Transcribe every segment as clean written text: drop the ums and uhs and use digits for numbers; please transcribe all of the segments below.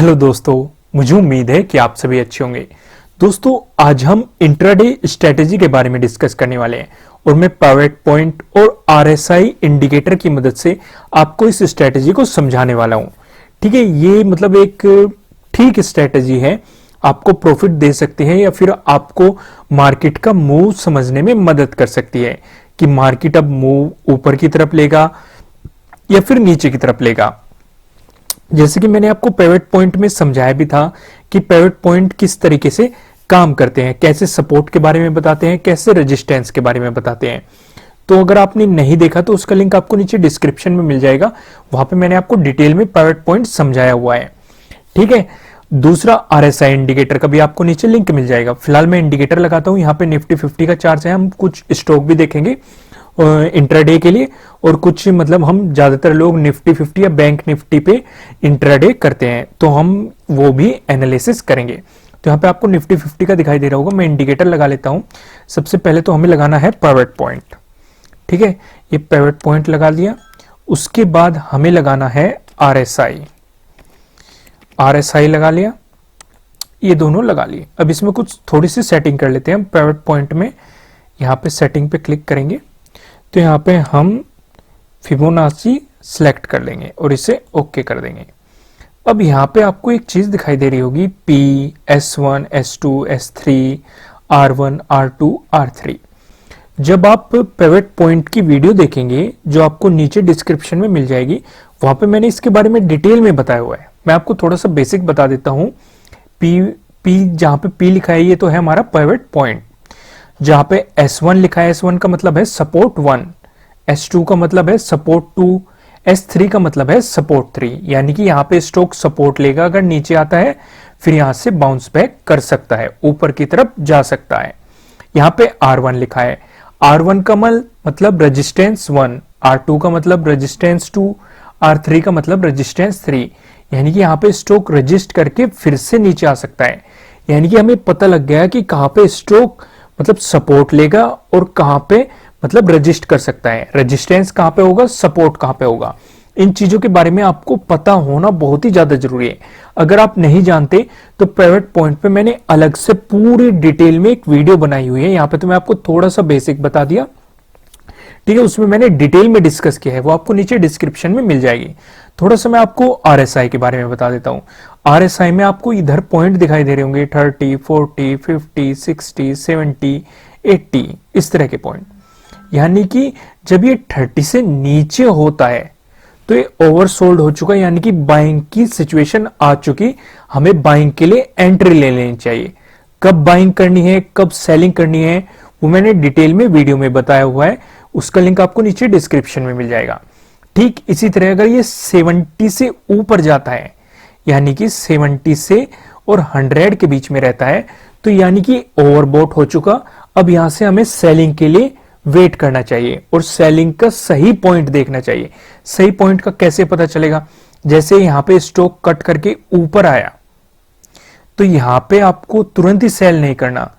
Hello दोस्तों, मुझे उम्मीद है कि आप सभी अच्छे होंगे। दोस्तों, आज हम इंट्राडे स्ट्रेटेजी के बारे में डिस्कस करने वाले हैं और मैं पिवट पॉइंट और आरएसआई इंडिकेटर की मदद से आपको इस स्ट्रेटेजी को समझाने वाला हूं। ठीक है, ये मतलब एक ठीक स्ट्रेटेजी है, आपको प्रॉफिट दे सकती है या फिर आपको मार्केट का मूव समझने में मदद कर सकती है कि मार्केट अब मूव ऊपर की तरफ लेगा या फिर नीचे की तरफ लेगा। जैसे कि मैंने आपको पिवट पॉइंट में समझाया भी था कि पिवट पॉइंट किस तरीके से काम करते हैं, कैसे सपोर्ट के बारे में बताते हैं, कैसे रेजिस्टेंस के बारे में बताते हैं। तो अगर आपने नहीं देखा तो उसका लिंक आपको नीचे डिस्क्रिप्शन में मिल जाएगा, वहां पे मैंने आपको डिटेल में पिवट पॉइंट समझाया हुआ है। ठीक है, दूसरा आरएसआई इंडिकेटर का भी आपको नीचे लिंक मिल जाएगा। फिलहाल मैं इंडिकेटर लगाता हूं, यहाँ पे निफ्टी 50 का चार्ट है, हम कुछ स्टॉक भी देखेंगे इंट्राडे के लिए, और कुछ मतलब हम ज्यादातर लोग निफ्टी 50 या बैंक निफ्टी पे इंट्राडे करते हैं, तो हम वो भी एनालिसिस करेंगे। तो यहाँ पे आपको निफ्टी 50 का दिखाई दे रहा होगा, मैं इंडिकेटर लगा लेता हूं। सबसे पहले तो हमें लगाना है पिवट पॉइंट। ठीक है, ये पिवट पॉइंट लगा लिया। उसके बाद हमें लगाना है आरएसआई। आरएसआई लगा लिया, ये दोनों लगा लिए। अब इसमें कुछ थोड़ी सी सेटिंग कर लेते हैं हम। पिवट पॉइंट में यहाँ पे सेटिंग पे क्लिक करेंगे तो यहाँ पे हम फिबोनाची सिलेक्ट कर लेंगे और इसे ओके कर देंगे। अब यहाँ पे आपको एक चीज दिखाई दे रही होगी, P, S1, S2, S3, R1, R2, R3। जब आप पिवट पॉइंट की वीडियो देखेंगे जो आपको नीचे डिस्क्रिप्शन में मिल जाएगी, वहां पे मैंने इसके बारे में डिटेल में बताया हुआ है। मैं आपको थोड़ा सा बेसिक बता देता हूं। P जहां पे P लिखा है ये तो है हमारा पिवट पॉइंट। जहां पे S1 लिखा है, S1 का मतलब है सपोर्ट 1, S2 का मतलब है सपोर्ट 2, S3 का मतलब है सपोर्ट 3। यानी कि यहाँ पे स्टॉक सपोर्ट लेगा, अगर नीचे आता है फिर यहां से बाउंस बैक कर सकता है, ऊपर की तरफ जा सकता है। यहाँ पे R1 लिखा है, R1 का मतलब रेजिस्टेंस 1, R2 का मतलब रेजिस्टेंस 2, R3 का मतलब रेजिस्टेंस 3। यानी कि यहाँ पे स्टॉक रजिस्ट करके फिर से नीचे आ सकता है। यानी कि हमें पता लग गया कि कहां पे स्टॉक मतलब सपोर्ट लेगा और कहां पे मतलब रजिस्ट कर सकता है, रेजिस्टेंस कहां पे होगा, सपोर्ट कहां पे होगा। इन चीजों के बारे में आपको पता होना बहुत ही ज्यादा जरूरी है। अगर आप नहीं जानते तो पिवट पॉइंट पे मैंने अलग से पूरी डिटेल में एक वीडियो बनाई हुई है। यहाँ पे तो मैं आपको थोड़ा सा बेसिक बता दिया, ठीक है, उसमें मैंने डिटेल में डिस्कस किया है, वो आपको नीचे डिस्क्रिप्शन में मिल जाएगी। थोड़ा सा मैं आपको आरएसआई के बारे में बता देता हूं। आरएसआई में आपको इधर पॉइंट दिखाई दे रहे होंगे 30, 40, 50, 60, 70, 80, इस तरह के पॉइंट। यानी कि जब ये 30 से नीचे होता है तो ये ओवरसोल्ड हो चुका है, यानी कि बाइंग की सिचुएशन आ चुकी। हमें बाइंग के लिए एंट्री ले लेनी चाहिए। कब बाइंग करनी है, कब सेलिंग करनी है, वो मैंने डिटेल में वीडियो में बताया हुआ है, उसका लिंक आपको नीचे डिस्क्रिप्शन में मिल जाएगा। ठीक इसी तरह अगर ये 70 से ऊपर जाता है, यानी कि 70 से और 100 के बीच में रहता है, तो यानी कि ओवरबॉट हो चुका। अब यहां से हमें सेलिंग के लिए वेट करना चाहिए और सेलिंग का सही पॉइंट देखना चाहिए। सही पॉइंट का कैसे पता चलेगा? जैसे यहां पे स्टॉक कट करके ऊपर आया तो यहां पे आपको तुरंत ही सेल नहीं करना,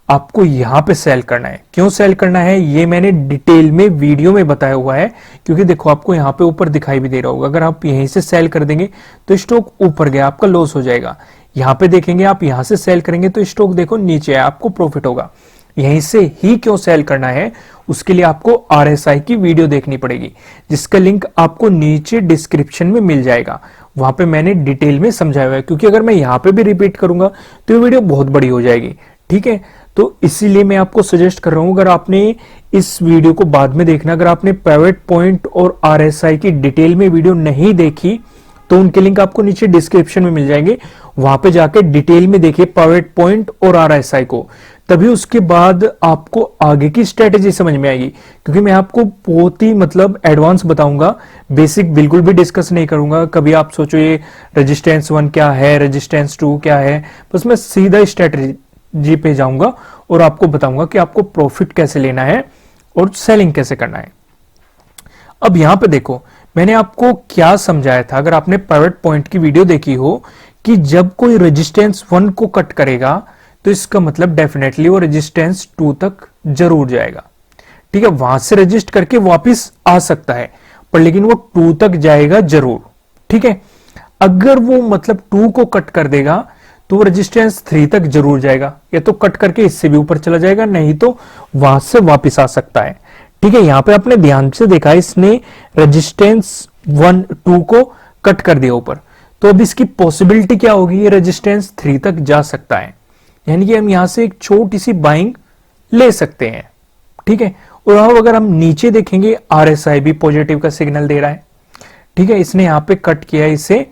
आपको यहां पे सेल करना है। क्यों सेल करना है ये मैंने डिटेल में वीडियो में बताया हुआ है, क्योंकि देखो आपको यहां पे ऊपर दिखाई भी दे रहा होगा। अगर आप यहीं से सेल कर देंगे तो स्टॉक ऊपर गया, आपका लॉस हो जाएगा। यहां पे देखेंगे आप यहां से सेल करेंगे तो स्टॉक देखो नीचे है, आपको प्रॉफिट होगा। यहीं से ही क्यों सेल करना है, उसके लिए आपको आरएसआई की वीडियो देखनी पड़ेगी, जिसका लिंक आपको नीचे डिस्क्रिप्शन में मिल जाएगा। वहां पे मैंने डिटेल में समझाया हुआ है, क्योंकि अगर मैं यहां पे भी रिपीट करूंगा तो ये वीडियो बहुत बड़ी हो जाएगी। ठीक है, तो इसीलिए मैं आपको सजेस्ट कर रहा हूं, अगर आपने इस वीडियो को बाद में देखना, अगर आपने पिवट पॉइंट और आरएसआई की डिटेल में वीडियो नहीं देखी तो उनके लिंक आपको नीचे डिस्क्रिप्शन में मिल जाएंगे। वहां पे जाके डिटेल में देखिए पिवट पॉइंट और आरएसआई को, तभी उसके बाद आपको आगे की स्ट्रेटेजी समझ में आएगी। क्योंकि मैं आपको बहुत ही मतलब एडवांस बताऊंगा, बेसिक बिल्कुल भी डिस्कस नहीं करूंगा। कभी आप सोचो ये रेजिस्टेंस 1 क्या है, रेजिस्टेंस 2 क्या है, बस मैं सीधा स्ट्रेटेजी पे जाऊंगा और आपको बताऊंगा कि आपको प्रॉफिट कैसे लेना है और सेलिंग कैसे करना है। अब यहां पे देखो मैंने आपको क्या समझाया था, अगर आपने पिवट पॉइंट की वीडियो देखी हो, कि जब कोई रेजिस्टेंस 1 को कट करेगा तो इसका मतलब डेफिनेटली वो रेजिस्टेंस 2 तक जरूर जाएगा। ठीक है, वहां से रजिस्ट करके वापस आ सकता है, पर लेकिन वो 2 तक जाएगा जरूर। ठीक है, अगर वो मतलब 2 को कट कर देगा तो रेजिस्टेंस 3 तक जरूर जाएगा, या तो कट करके इससे भी ऊपर चला जाएगा, नहीं तो वहां से वापस आ सकता है। ठीक है, यहां पे आपने ध्यान से देखा, इसने रेजिस्टेंस 1 2 को कट कर दिया ऊपर, तो अब इसकी पॉसिबिलिटी क्या होगी, ये रेजिस्टेंस 3 तक जा सकता है, यानी कि हम यहां से एक छोटी सी बाइंग ले सकते हैं। ठीक है, और अब अगर हम नीचे देखेंगे, आरएसआई भी पॉजिटिव का सिग्नल दे रहा है। ठीक है, इसने यहां पे कट किया इसे,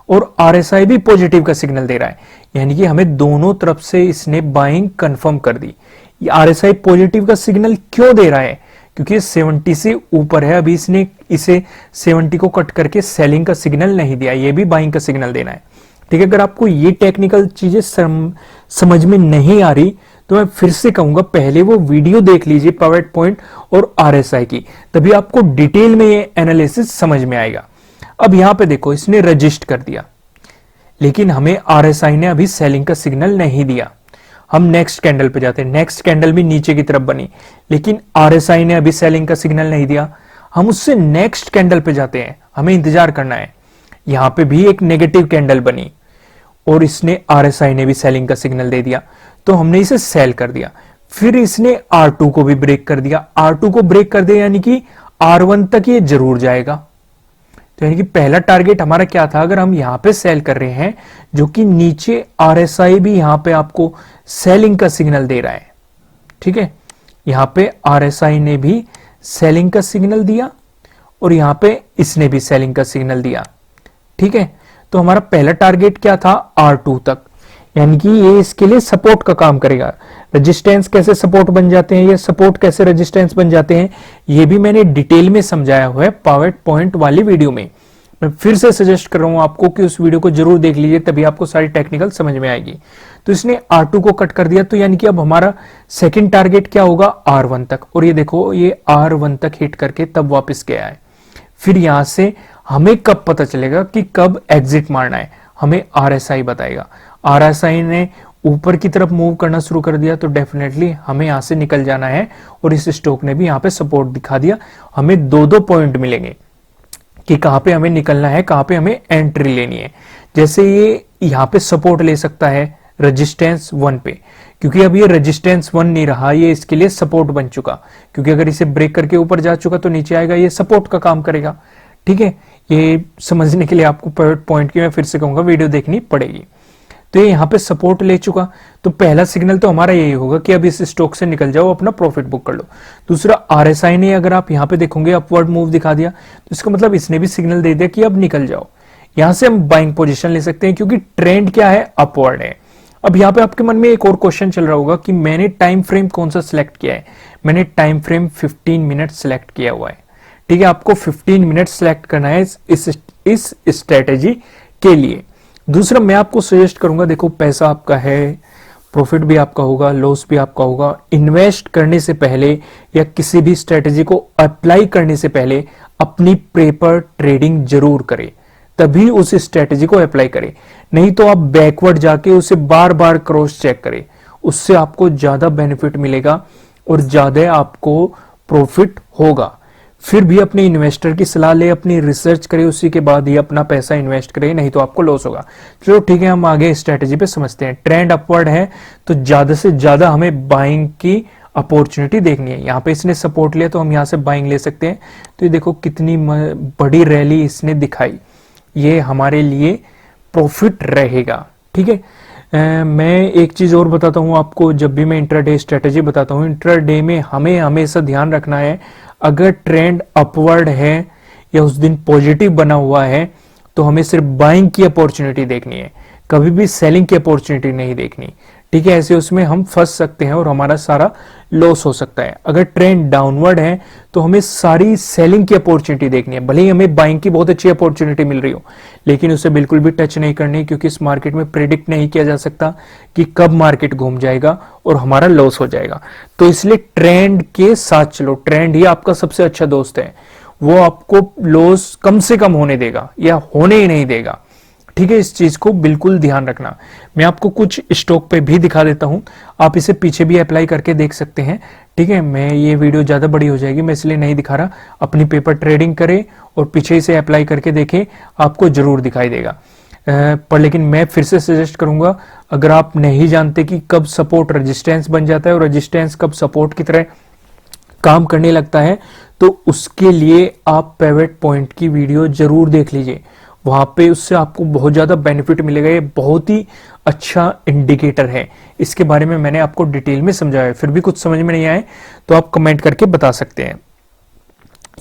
और आरएसआई भी पॉजिटिव का सिग्नल दे रहा है, यानी कि हमें दोनों तरफ से इसने बाइंग कंफर्म कर दी। ये आरएसआई पॉजिटिव का सिग्नल क्यों दे रहा है, क्योंकि 70 से ऊपर है, अभी इसने इसे 70 को कट करके सेलिंग का सिग्नल नहीं दिया, ये भी बाइंग का सिग्नल देना है। ठीक है, अगर आपको ये टेक्निकल चीजें समझ में नहीं आ रही तो मैं फिर से कहूंगा, पहले वो वीडियो देख लीजिए पावर पॉइंट और आरएसआई की, तभी आपको डिटेल में ये एनालिसिस समझ में आएगा। अब यहां पे देखो, इसने रजिस्ट कर दिया, लेकिन हमें आरएसआई ने अभी सेलिंग का सिग्नल नहीं दिया। हम नेक्स्ट कैंडल पे जाते हैं, नेक्स्ट कैंडल भी नीचे की तरफ बनी, लेकिन आरएसआई ने अभी सेलिंग का सिग्नल नहीं दिया। हम उससे नेक्स्ट कैंडल पे जाते हैं, हमें इंतजार करना है। यहां पे भी एक नेगेटिव कैंडल बनी और इसने आरएसआई ने भी सेलिंग का सिग्नल दे दिया, तो हमने इसे सेल कर दिया। फिर इसने R2 को भी ब्रेक कर दिया, R2 को ब्रेक कर दिया यानी कि R1 तक ये जरूर जाएगा। तो यानी कि पहला टारगेट हमारा क्या था, अगर हम यहां पे सेल कर रहे हैं, जो कि नीचे आरएसआई भी यहां पे आपको सेलिंग का सिग्नल दे रहा है। ठीक है, यहां पे आरएसआई ने भी सेलिंग का सिग्नल दिया और यहां पे इसने भी सेलिंग का सिग्नल दिया। ठीक है, तो हमारा पहला टारगेट क्या था, R2 तक, यानी कि ये इसके लिए सपोर्ट का काम करेगा। रेजिस्टेंस कैसे सपोर्ट बन जाते हैं, ये सपोर्ट कैसे रेजिस्टेंस बन जाते हैं, ये भी मैंने डिटेल में समझाया हुआ है पावर पॉइंट वाली वीडियो में। मैं फिर से सजेस्ट कर रहा हूं आपको कि उस वीडियो को जरूर देख लीजिए, तभी आपको सारी टेक्निकल समझ में आएगी। तो इसने R2 को कट कर दिया, तो यानी कि अब हमारा सेकंड टारगेट क्या होगा, R1 तक। और ये देखो, ये R1 तक हिट करके तब वापस गया है। फिर यहां से हमें कब पता चलेगा कि कब एग्जिट मारना है, हमें आरएसआई बताएगा। आरएसआई ने ऊपर की तरफ मूव करना शुरू कर दिया, तो डेफिनेटली हमें यहां से निकल जाना है। और इस स्टॉक ने भी यहां पे सपोर्ट दिखा दिया, हमें दो पॉइंट मिलेंगे कि कहां पे हमें निकलना है, कहां पे हमें एंट्री लेनी है। जैसे ये यहां पे सपोर्ट ले सकता है रेजिस्टेंस 1 पे, क्योंकि अब ये रेजिस्टेंस 1 नहीं रहा, ये इसके लिए सपोर्ट बन चुका, क्योंकि अगर इसे ब्रेक करके ऊपर जा चुका तो नीचे आएगा, ये सपोर्ट का काम करेगा। ठीक है, ये समझने के लिए आपको पॉइंट की मैं फिर से कहूंगा वीडियो देखनी पड़ेगी। तो ये यहाँ पे सपोर्ट ले चुका, तो पहला सिग्नल तो हमारा यही होगा कि अब इस स्टॉक से निकल जाओ, अपना प्रॉफिट बुक कर लो। दूसरा, आरएसआई ने अगर आप यहाँ पे देखोगे अपवर्ड मूव दिखा दिया, तो इसका मतलब इसने भी सिग्नल दे दिया कि अब निकल जाओ। यहां से हम बाइंग पोजीशन ले सकते हैं, क्योंकि ट्रेंड क्या है, अपवर्ड है। अब यहाँ पे आपके मन में एक और क्वेश्चन चल रहा होगा कि मैंने टाइम फ्रेम कौन सा सिलेक्ट किया है। मैंने टाइम फ्रेम 15 मिनट सिलेक्ट किया हुआ है। ठीक है, आपको 15 मिनट सिलेक्ट करना है इस स्ट्रेटेजी के लिए। दूसरा, मैं आपको सजेस्ट करूंगा, देखो पैसा आपका है, प्रॉफिट भी आपका होगा, लॉस भी आपका होगा। इन्वेस्ट करने से पहले या किसी भी स्ट्रेटेजी को अप्लाई करने से पहले अपनी पेपर ट्रेडिंग जरूर करें, तभी उस स्ट्रेटेजी को अप्लाई करें। नहीं तो आप बैकवर्ड जाके उसे बार बार क्रॉस चेक करें, उससे आपको ज्यादा बेनिफिट मिलेगा और ज्यादा आपको प्रॉफिट होगा। फिर भी अपने इन्वेस्टर की सलाह ले, अपनी रिसर्च करें, उसी के बाद ही अपना पैसा इन्वेस्ट करें, नहीं तो आपको लॉस होगा। चलो ठीक है, हम आगे स्ट्रेटेजी पे समझते हैं। ट्रेंड अपवर्ड है, तो ज्यादा से ज्यादा हमें बाइंग की अपॉर्चुनिटी देखनी है। यहाँ पे इसने सपोर्ट लिया, तो हम यहाँ से बाइंग ले सकते हैं। तो ये देखो कितनी बड़ी रैली इसने दिखाई, ये हमारे लिए प्रॉफिट रहेगा। ठीक है, मैं एक चीज और बताता हूं आपको, जब भी मैं इंट्राडे स्ट्रेटेजी बताता हूं, इंट्राडे में हमें हमेशा ध्यान रखना है, अगर ट्रेंड अपवर्ड है या उस दिन पॉजिटिव बना हुआ है, तो हमें सिर्फ बाइंग की अपॉर्चुनिटी देखनी है, कभी भी सेलिंग की अपॉर्चुनिटी नहीं देखनी। ठीक है, ऐसे उसमें हम फंस सकते हैं और हमारा सारा लॉस हो सकता है। अगर ट्रेंड डाउनवर्ड है तो हमें सारी सेलिंग की अपॉर्चुनिटी देखनी है, भले ही हमें बाइंग की बहुत अच्छी अपॉर्चुनिटी मिल रही हो, लेकिन उसे बिल्कुल भी टच नहीं करनी, क्योंकि इस मार्केट में प्रेडिक्ट नहीं किया जा सकता कि कब मार्केट घूम जाएगा और हमारा लॉस हो जाएगा। तो इसलिए ट्रेंड के साथ चलो, ट्रेंड ही आपका सबसे अच्छा दोस्त है, वो आपको लॉस कम से कम होने देगा या होने ही नहीं देगा। ठीक है, इस चीज को बिल्कुल ध्यान रखना। मैं आपको कुछ स्टॉक पे भी दिखा देता हूं, आप इसे पीछे भी अप्लाई करके देख सकते हैं। ठीक है, मैं ये वीडियो ज्यादा बड़ी हो जाएगी, मैं इसलिए नहीं दिखा रहा। अपनी पेपर ट्रेडिंग करें और पीछे इसे अप्लाई करके देखें, आपको जरूर दिखाई देगा। पर लेकिन मैं फिर से सजेस्ट करूंगा, अगर आप नहीं जानते कि कब सपोर्ट रेजिस्टेंस बन जाता है और रेजिस्टेंस कब सपोर्ट की तरह काम करने लगता है, तो उसके लिए आप पिवट पॉइंट की वीडियो जरूर देख लीजिए। वहां पे उससे आपको बहुत ज्यादा बेनिफिट मिलेगा। ये बहुत ही अच्छा इंडिकेटर है, इसके बारे में मैंने आपको डिटेल में समझाया है। फिर भी कुछ समझ में नहीं आए तो आप कमेंट करके बता सकते हैं।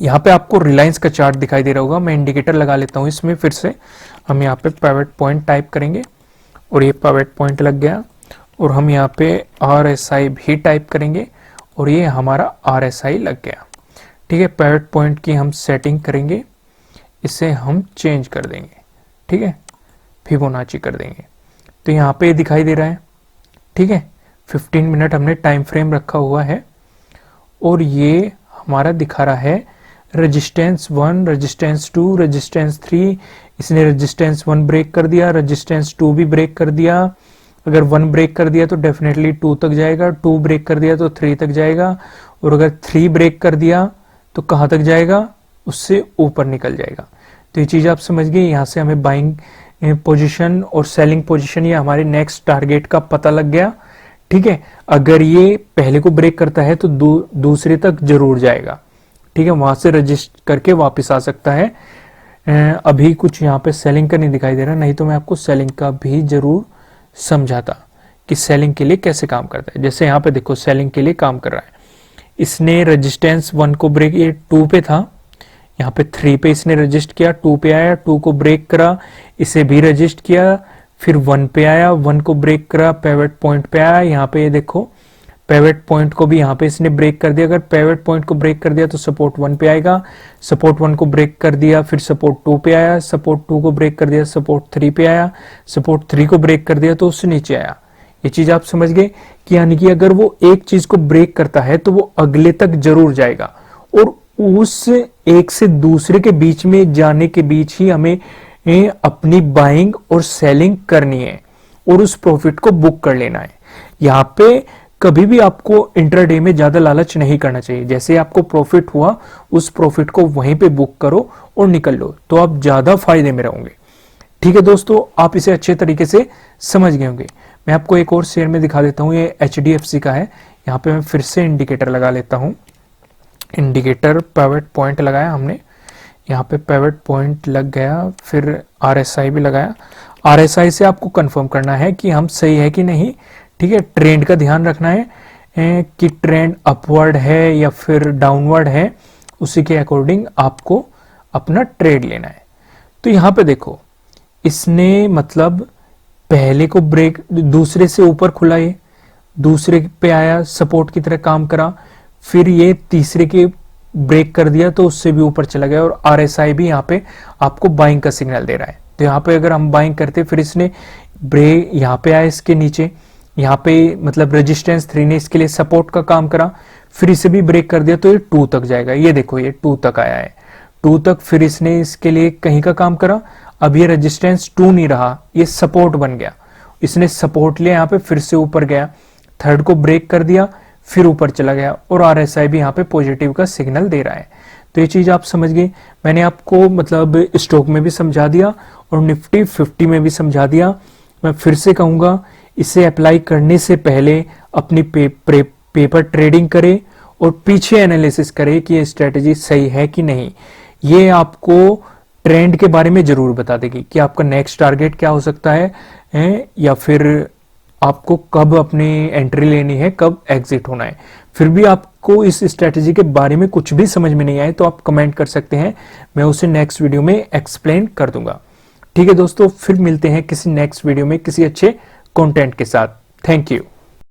यहाँ पे आपको रिलायंस का चार्ट दिखाई दे रहा होगा, मैं इंडिकेटर लगा लेता हूँ इसमें। फिर से हम यहाँ पे पिवट पॉइंट टाइप करेंगे और ये पिवट पॉइंट लग गया। और हम यहाँ पे RSI भी टाइप करेंगे और ये हमारा RSI लग गया। ठीक है, पिवट पॉइंट की हम सेटिंग करेंगे, इसे हम चेंज कर देंगे। ठीक है, फिबोनाची कर देंगे, तो यहाँ पे दिखाई दे रहा है। ठीक है, 15 मिनट हमने टाइम फ्रेम रखा हुआ है और ये हमारा दिखा रहा है रेजिस्टेंस 1, रेजिस्टेंस 2, रेजिस्टेंस 3। इसने रेजिस्टेंस 1 ब्रेक कर दिया, रेजिस्टेंस 2 भी ब्रेक कर दिया। अगर 1 ब्रेक कर दिया तो डेफिनेटली 2 तक जाएगा, 2 ब्रेक कर दिया तो 3 तक जाएगा, और अगर 3 ब्रेक कर दिया तो कहां तक जाएगा, उससे ऊपर निकल जाएगा। तो ये चीज आप समझ गए। यहां से हमें बाइंग पोजीशन और सेलिंग पोजीशन या हमारे नेक्स्ट टारगेट का पता लग गया। ठीक है, अगर ये पहले को ब्रेक करता है तो दूसरे तक जरूर जाएगा। ठीक है, वहां से रजिस्ट करके वापस आ सकता है। अभी कुछ यहाँ पे सेलिंग का नहीं दिखाई दे रहा, नहीं तो मैं आपको सेलिंग का भी जरूर समझाता कि सेलिंग के लिए कैसे काम करता है। जैसे यहाँ पे देखो, सेलिंग के लिए काम कर रहा है। इसने रेजिस्टेंस 1 को ब्रेक, ये 2 पे था, यहाँ पे 3 पे इसने रजिस्ट किया, 2 पे आया, 2 को ब्रेक करा, इसे भी रजिस्ट किया, फिर 1 पे आया, 1 को ब्रेक करा, पिवट पॉइंट पे आया। यहाँ पे ये देखो, पिवट पॉइंट को भी यहाँ पे इसने ब्रेक कर दिया। अगर पिवट पॉइंट को ब्रेक कर दिया तो सपोर्ट 1 पे आएगा, सपोर्ट 1 को ब्रेक कर दिया, फिर सपोर्ट 2 पे आया, सपोर्ट 2 को ब्रेक कर दिया, सपोर्ट 3 पे आया, सपोर्ट 3 को ब्रेक कर दिया तो उससे नीचे आया। ये चीज आप समझ गए कि यानी कि अगर वो एक चीज को ब्रेक करता है तो वो अगले तक जरूर जाएगा, और उस एक से दूसरे के बीच में जाने के बीच ही हमें अपनी बाइंग और सेलिंग करनी है और उस प्रॉफिट को बुक कर लेना है। यहाँ पे कभी भी आपको इंट्राडे में ज्यादा लालच नहीं करना चाहिए। जैसे आपको प्रॉफिट हुआ, उस प्रॉफिट को वहीं पे बुक करो और निकल लो, तो आप ज्यादा फायदे में रहोगे। ठीक है दोस्तों, आप इसे अच्छे तरीके से समझ गए होंगे। मैं आपको एक और शेयर में दिखा देता हूँ, ये HDFC का है। यहाँ पे मैं फिर से इंडिकेटर लगा लेता हूँ। इंडिकेटर पिवट पॉइंट लगाया हमने, यहाँ पे पिवट पॉइंट लग गया, फिर RSI भी लगाया। RSI से आपको कंफर्म करना है कि हम सही है कि नहीं। ठीक है, ट्रेंड का ध्यान रखना है कि ट्रेंड अपवर्ड है या फिर डाउनवर्ड है, उसी के अकॉर्डिंग आपको अपना ट्रेड लेना है। तो यहाँ पे देखो, इसने मतलब पहले को ब्रेक, दूसरे से ऊपर खुला, ये दूसरे पे आया, सपोर्ट की तरह काम करा, फिर ये तीसरे के ब्रेक कर दिया तो उससे भी ऊपर चला गया, और RSI भी यहाँ पे आपको बाइंग का सिग्नल दे रहा है। तो यहाँ पे अगर हम बाइंग करते, फिर इसने ब्रेक यहाँ पे आया, इसके नीचे यहाँ पे मतलब रेजिस्टेंस 3 ने इसके लिए सपोर्ट का काम करा, फिर इसे भी ब्रेक कर दिया तो ये 2 तक जाएगा। ये देखो, ये 2 तक आया है, 2 तक, फिर इसने इसके लिए कहीं का काम करा। अब ये रेजिस्टेंस 2 नहीं रहा, ये सपोर्ट बन गया। इसने सपोर्ट लिया, यहाँ पे फिर से ऊपर गया, थर्ड को ब्रेक कर दिया, फिर ऊपर चला गया, और RSI भी यहाँ पे पॉजिटिव का सिग्नल दे रहा है। तो ये चीज आप समझ गए। मैंने आपको मतलब स्टॉक में भी समझा दिया और निफ्टी 50 में भी समझा दिया। मैं फिर से कहूंगा, इसे अप्लाई करने से पहले अपनी पेपर ट्रेडिंग करें और पीछे एनालिसिस करें कि ये स्ट्रेटेजी सही है कि नहीं। ये आपको ट्रेंड के बारे में जरूर बता देगी कि आपका नेक्स्ट टारगेट क्या हो सकता है, या फिर आपको कब अपनी एंट्री लेनी है, कब एग्जिट होना है। फिर भी आपको इस स्ट्रेटेजी के बारे में कुछ भी समझ में नहीं आए तो आप कमेंट कर सकते हैं, मैं उसे नेक्स्ट वीडियो में एक्सप्लेन कर दूंगा। ठीक है दोस्तों, फिर मिलते हैं किसी नेक्स्ट वीडियो में किसी अच्छे कंटेंट के साथ। Thank you.